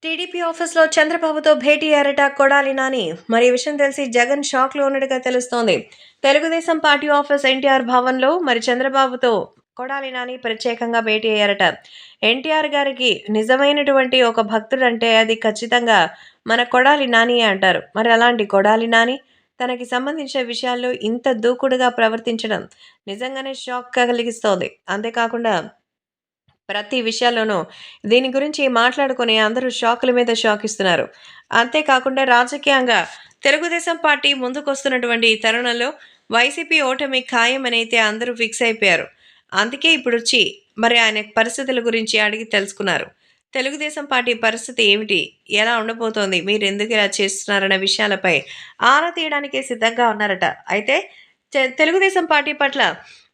TDP ఆఫీస్‌లో చంద్రబాబుతో భేటీ అయ్యారట కొడాలి నాని. మరి ఈ విషయం తెలిసి జగన్ షాక్‌లో ఉన్నట్టుగా తెలుస్తోంది. తెలుగుదేశం పార్టీ ఆఫీస్ ఎన్టీఆర్ భవన్‌లో మరి చంద్రబాబుతో కొడాలి నాని ప్రత్యేకంగా భేటీ అయ్యారట. ఎన్టీఆర్ గారికి నిజమైనటువంటి ఒక భక్తుడంటే అది ఖచ్చితంగా మన కొడాలి నానియే అంటారు. మరి అలాంటి కొడాలి నాని తనకి సంబంధించిన విషయాల్లో ఇంత దూకుడుగా ప్రవర్తించడం నిజంగానే షాక్ కలిగిస్తోంది. అంతేకాకుండా ప్రతి విషయాల్లోనూ దీని గురించి మాట్లాడుకొని అందరూ షాకుల మీద షాక్ ఇస్తున్నారు. అంతేకాకుండా రాజకీయంగా తెలుగుదేశం పార్టీ ముందుకొస్తున్నటువంటి ఈ తరుణంలో వైసీపీ ఓటమి ఖాయమనైతే అందరూ ఫిక్స్ అయిపోయారు. అందుకే ఇప్పుడొచ్చి మరి ఆయన పరిస్థితుల గురించి అడిగి తెలుసుకున్నారు. తెలుగుదేశం పార్టీ పరిస్థితి ఏమిటి? ఎలా ఉండబోతోంది? మీరెందుకు ఇలా చేస్తున్నారన్న విషయాలపై ఆరా తీయడానికే సిద్ధంగా ఉన్నారట. అయితే తెలుగుదేశం పార్టీ పట్ల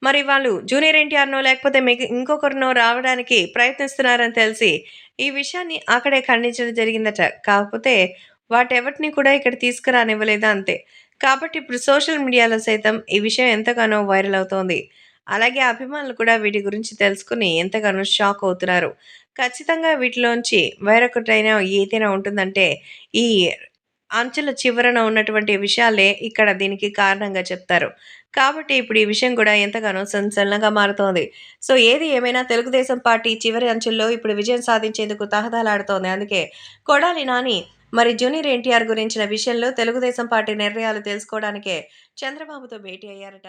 మరి వాళ్ళు జూనియర్ ఎన్టీఆర్‌నో లేకపోతే ఇంకొకరినో రావడానికి ప్రయత్నిస్తున్నారని తెలిసి, ఈ విషయాన్ని అక్కడే ఖండించడం జరిగిందట. కాకపోతే వాటెవటిని కూడా ఇక్కడ తీసుకురానివ్వలేదు అంతే. కాబట్టి ఇప్పుడు సోషల్ మీడియాలో సైతం ఈ విషయం ఎంతగానో వైరల్ అవుతోంది. అలాగే అభిమానులు కూడా వీటి గురించి తెలుసుకొని ఎంతగానో షాక్ అవుతున్నారు. ఖచ్చితంగా వీటిలోంచి వేరొకటైనా ఏదైనా ఉంటుందంటే, ఈ అంచుల చివరన ఉన్నటువంటి విషయాలే ఇక్కడ దీనికి కారణంగా చెప్తారు. కాబట్టి ఇప్పుడు ఈ విషయం కూడా ఎంతగానో సంచలనంగా మారుతోంది. సో, ఏది ఏమైనా తెలుగుదేశం పార్టీ చివరి అంచుల్లో ఇప్పుడు విజయం సాధించేందుకు తహతహలాడుతోంది. అందుకే కొడాలి నాని మరి జూనియర్ ఎన్టీఆర్ గురించిన విషయంలో తెలుగుదేశం పార్టీ నిర్ణయాలు తెలుసుకోవడానికే చంద్రబాబుతో భేటీ అయ్యారట.